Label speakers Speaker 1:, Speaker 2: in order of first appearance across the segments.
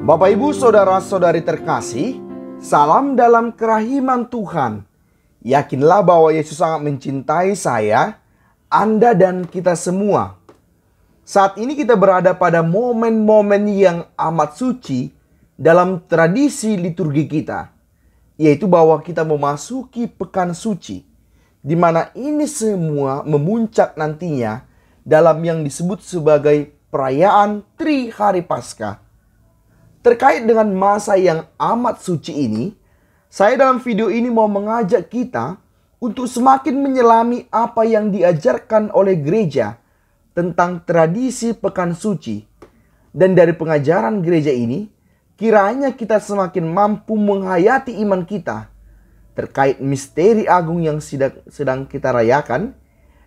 Speaker 1: Bapak Ibu Saudara-saudari terkasih, salam dalam kerahiman Tuhan. Yakinlah bahwa Yesus sangat mencintai saya, Anda dan kita semua. Saat ini kita berada pada momen-momen yang amat suci dalam tradisi liturgi kita, yaitu bahwa kita memasuki pekan suci, di mana ini semua memuncak nantinya dalam yang disebut sebagai perayaan Tri Hari Paskah. Terkait dengan masa yang amat suci ini, saya dalam video ini mau mengajak kita untuk semakin menyelami apa yang diajarkan oleh gereja tentang tradisi pekan suci. Dan dari pengajaran gereja ini, kiranya kita semakin mampu menghayati iman kita terkait misteri agung yang sedang kita rayakan,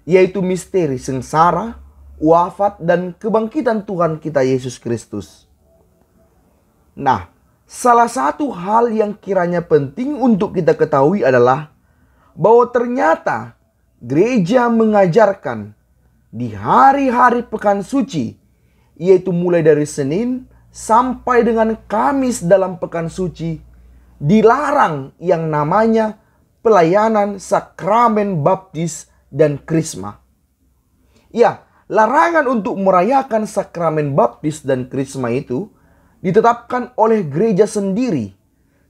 Speaker 1: yaitu misteri sengsara, wafat, dan kebangkitan Tuhan kita Yesus Kristus. Nah, salah satu hal yang kiranya penting untuk kita ketahui adalah bahwa ternyata gereja mengajarkan di hari-hari pekan suci, yaitu mulai dari Senin sampai dengan Kamis dalam pekan suci, dilarang yang namanya pelayanan sakramen baptis dan krisma. Ya, larangan untuk merayakan sakramen baptis dan krisma itu ditetapkan oleh gereja sendiri,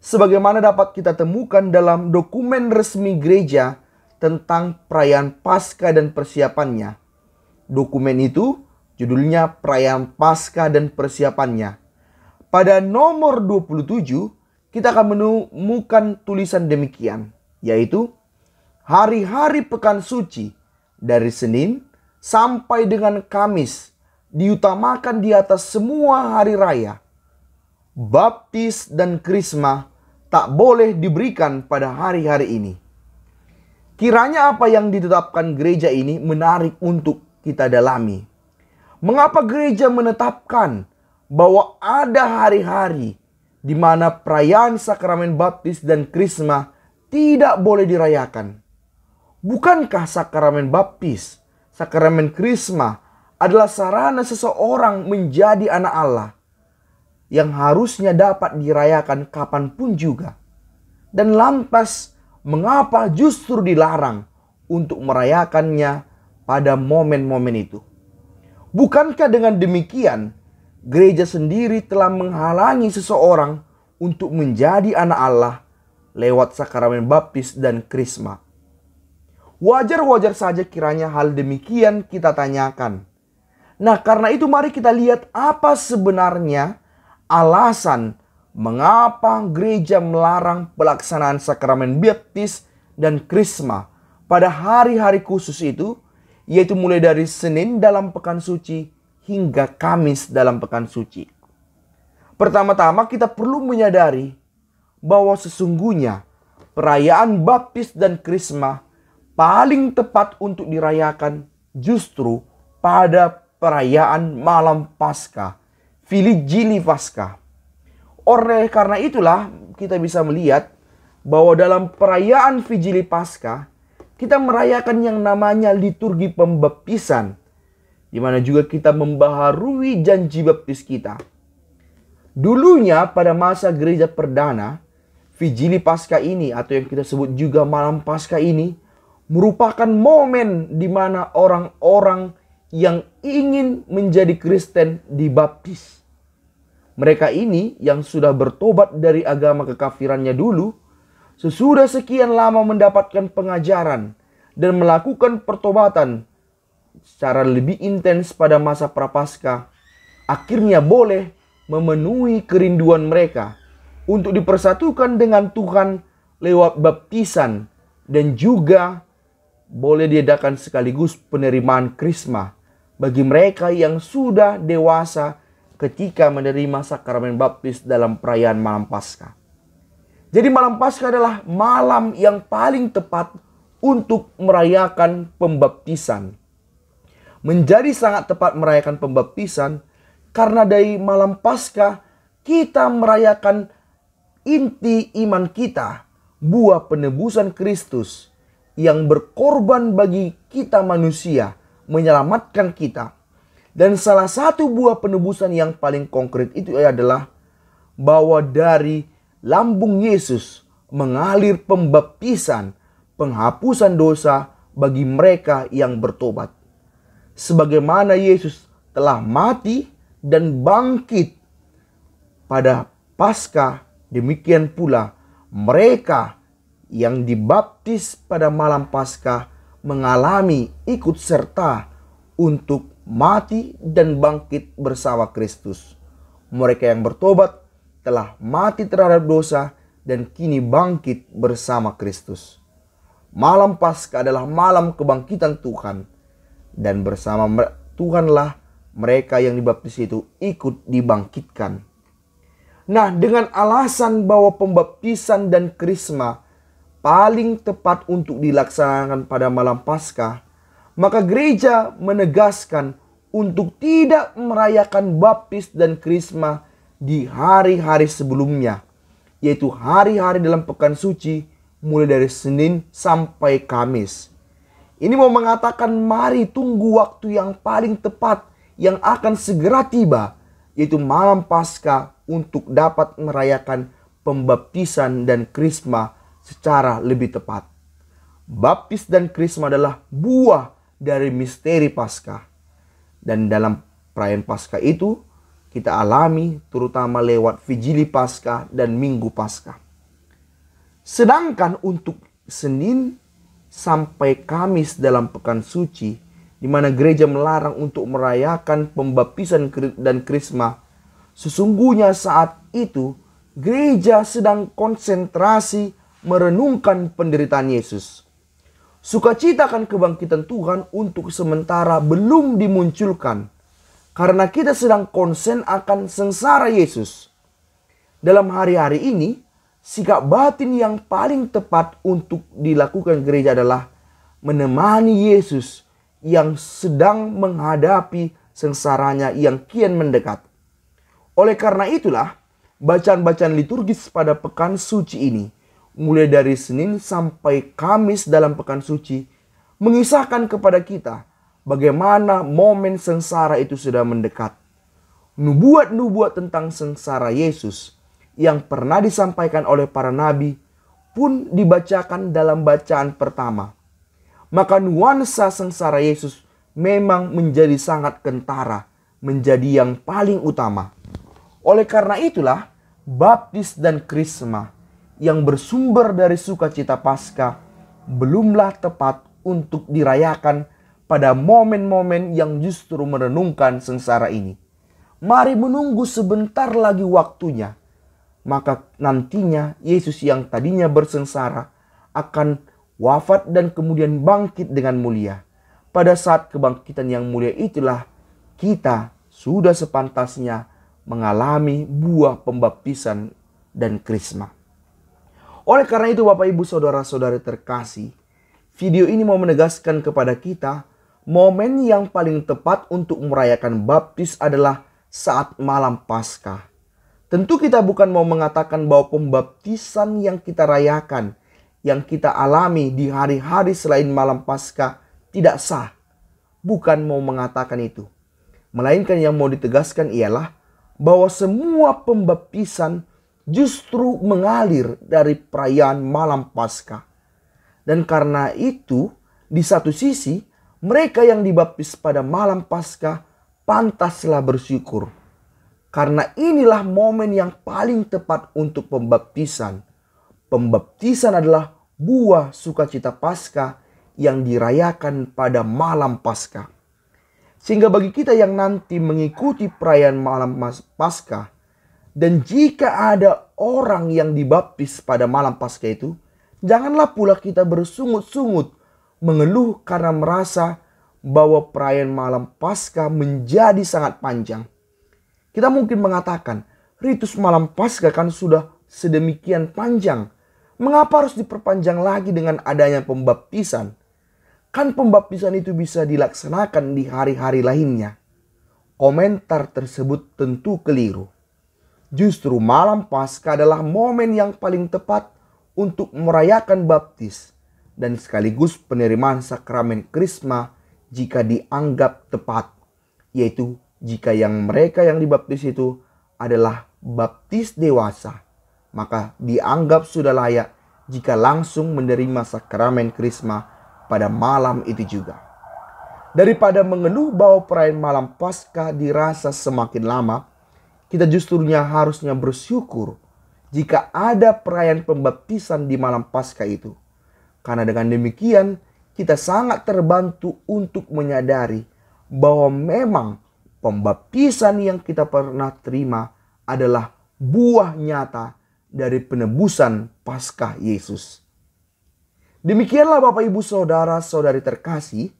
Speaker 1: sebagaimana dapat kita temukan dalam dokumen resmi gereja tentang perayaan Paskah dan persiapannya. Dokumen itu judulnya Perayaan Paskah dan Persiapannya. Pada nomor 27, kita akan menemukan tulisan demikian, yaitu hari-hari pekan suci dari Senin sampai dengan Kamis diutamakan di atas semua hari raya. Baptis dan krisma tak boleh diberikan pada hari-hari ini. Kiranya apa yang ditetapkan gereja ini menarik untuk kita dalami. Mengapa gereja menetapkan bahwa ada hari-hari di mana perayaan sakramen baptis dan krisma tidak boleh dirayakan? Bukankah sakramen baptis, sakramen krisma adalah sarana seseorang menjadi anak Allah yang harusnya dapat dirayakan kapanpun juga? Dan lantas, mengapa justru dilarang untuk merayakannya pada momen-momen itu? Bukankah dengan demikian, gereja sendiri telah menghalangi seseorang untuk menjadi anak Allah lewat sakramen baptis dan krisma? Wajar-wajar saja kiranya hal demikian kita tanyakan. Nah, karena itu mari kita lihat apa sebenarnya alasan mengapa gereja melarang pelaksanaan sakramen baptis dan krisma pada hari-hari khusus itu, yaitu mulai dari Senin dalam pekan suci hingga Kamis dalam pekan suci. Pertama-tama kita perlu menyadari bahwa sesungguhnya perayaan baptis dan krisma paling tepat untuk dirayakan justru pada perayaan malam Paskah, Vigili Paskah. Oleh karena itulah kita bisa melihat bahwa dalam perayaan Vigili Paskah kita merayakan yang namanya liturgi pembaptisan, di mana juga kita membaharui janji baptis kita. Dulunya pada masa gereja perdana, Vigili Paskah ini atau yang kita sebut juga malam Paskah ini merupakan momen di mana orang-orang yang ingin menjadi Kristen dibaptis. Mereka ini yang sudah bertobat dari agama kekafirannya dulu, sesudah sekian lama mendapatkan pengajaran dan melakukan pertobatan secara lebih intens pada masa Prapaskah, akhirnya boleh memenuhi kerinduan mereka untuk dipersatukan dengan Tuhan lewat baptisan, dan juga boleh diadakan sekaligus penerimaan krisma bagi mereka yang sudah dewasa ketika menerima sakramen baptis dalam perayaan malam Paskah. Jadi malam Paskah adalah malam yang paling tepat untuk merayakan pembaptisan. Menjadi sangat tepat merayakan pembaptisan karena dari malam Paskah kita merayakan inti iman kita, buah penebusan Kristus yang berkorban bagi kita manusia, menyelamatkan kita. Dan salah satu buah penebusan yang paling konkret itu adalah bahwa dari lambung Yesus mengalir pembaptisan, penghapusan dosa bagi mereka yang bertobat. Sebagaimana Yesus telah mati dan bangkit pada Paskah, demikian pula mereka yang dibaptis pada malam Paskah mengalami ikut serta untuk mati dan bangkit bersama Kristus. Mereka yang bertobat telah mati terhadap dosa dan kini bangkit bersama Kristus. Malam Paskah adalah malam kebangkitan Tuhan, dan bersama Tuhanlah mereka yang dibaptis itu ikut dibangkitkan. Nah, dengan alasan bahwa pembaptisan dan krisma paling tepat untuk dilaksanakan pada malam Paskah, maka gereja menegaskan untuk tidak merayakan baptis dan krisma di hari-hari sebelumnya, yaitu hari-hari dalam pekan suci mulai dari Senin sampai Kamis. Ini mau mengatakan mari tunggu waktu yang paling tepat yang akan segera tiba, yaitu malam Paskah, untuk dapat merayakan pembaptisan dan krisma secara lebih tepat. Baptis dan krisma adalah buah dari misteri Paskah. Dan dalam perayaan Paskah itu kita alami terutama lewat Vigili Paskah dan Minggu Paskah. Sedangkan untuk Senin sampai Kamis dalam pekan suci, di mana gereja melarang untuk merayakan pembaptisan dan krisma, sesungguhnya saat itu gereja sedang konsentrasi merenungkan penderitaan Yesus. Sukacita akan kebangkitan Tuhan untuk sementara belum dimunculkan, karena kita sedang konsen akan sengsara Yesus. Dalam hari-hari ini, sikap batin yang paling tepat untuk dilakukan gereja adalah menemani Yesus yang sedang menghadapi sengsaranya yang kian mendekat. Oleh karena itulah, bacaan-bacaan liturgis pada pekan suci ini, mulai dari Senin sampai Kamis dalam pekan suci, mengisahkan kepada kita bagaimana momen sengsara itu sudah mendekat. Nubuat-nubuat tentang sengsara Yesus yang pernah disampaikan oleh para nabi pun dibacakan dalam bacaan pertama. Maka nuansa sengsara Yesus memang menjadi sangat kentara, menjadi yang paling utama. Oleh karena itulah, baptis dan krisma yang bersumber dari sukacita Paskah belumlah tepat untuk dirayakan pada momen-momen yang justru merenungkan sengsara ini. Mari menunggu sebentar lagi waktunya. Maka nantinya Yesus yang tadinya bersengsara akan wafat dan kemudian bangkit dengan mulia. Pada saat kebangkitan yang mulia itulah kita sudah sepantasnya mengalami buah pembaptisan dan krisma. Oleh karena itu Bapak Ibu Saudara-saudari terkasih, video ini mau menegaskan kepada kita momen yang paling tepat untuk merayakan baptis adalah saat malam Paskah. Tentu kita bukan mau mengatakan bahwa pembaptisan yang kita rayakan, yang kita alami di hari-hari selain malam Paskah tidak sah. Bukan mau mengatakan itu. Melainkan yang mau ditegaskan ialah bahwa semua pembaptisan justru mengalir dari perayaan malam Paskah. Dan karena itu, di satu sisi, mereka yang dibaptis pada malam Paskah pantaslah bersyukur. Karena inilah momen yang paling tepat untuk pembaptisan. Pembaptisan adalah buah sukacita Paskah yang dirayakan pada malam Paskah. Sehingga bagi kita yang nanti mengikuti perayaan malam Paskah, dan jika ada orang yang dibaptis pada malam Paskah itu, janganlah pula kita bersungut-sungut mengeluh karena merasa bahwa perayaan malam Paskah menjadi sangat panjang. Kita mungkin mengatakan, ritus malam Paskah kan sudah sedemikian panjang. Mengapa harus diperpanjang lagi dengan adanya pembaptisan? Kan pembaptisan itu bisa dilaksanakan di hari-hari lainnya. Komentar tersebut tentu keliru. Justru malam Paskah adalah momen yang paling tepat untuk merayakan baptis dan sekaligus penerimaan sakramen krisma jika dianggap tepat, yaitu jika mereka yang dibaptis itu adalah baptis dewasa, maka dianggap sudah layak jika langsung menerima sakramen Krisma pada malam itu juga. Daripada mengeluh bahwa perayaan malam Paskah dirasa semakin lama, kita justrunya harusnya bersyukur jika ada perayaan pembaptisan di malam Paskah itu. Karena dengan demikian kita sangat terbantu untuk menyadari bahwa memang pembaptisan yang kita pernah terima adalah buah nyata dari penebusan Paskah Yesus. Demikianlah Bapak Ibu Saudara-saudari terkasih,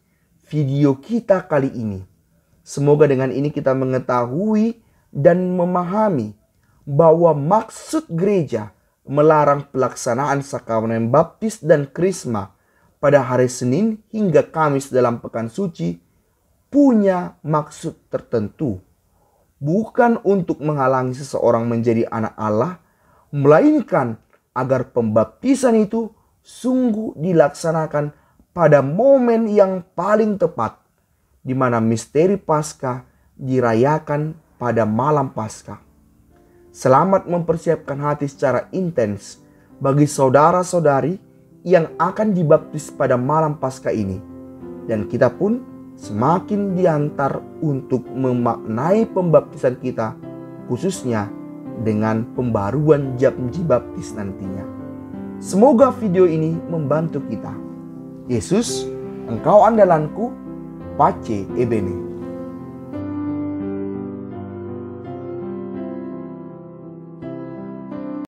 Speaker 1: video kita kali ini. Semoga dengan ini kita mengetahui dan memahami bahwa maksud gereja melarang pelaksanaan sakramen baptis dan krisma pada hari Senin hingga Kamis dalam pekan suci punya maksud tertentu. Bukan untuk menghalangi seseorang menjadi anak Allah, melainkan agar pembaptisan itu sungguh dilaksanakan pada momen yang paling tepat, di mana misteri Paskah dirayakan pada malam Paskah. Selamat mempersiapkan hati secara intens bagi saudara-saudari yang akan dibaptis pada malam Paskah ini. Dan kita pun semakin diantar untuk memaknai pembaptisan kita, khususnya dengan pembaruan janji baptis nantinya. Semoga video ini membantu kita. Yesus, Engkau andalanku, Pace Ebene.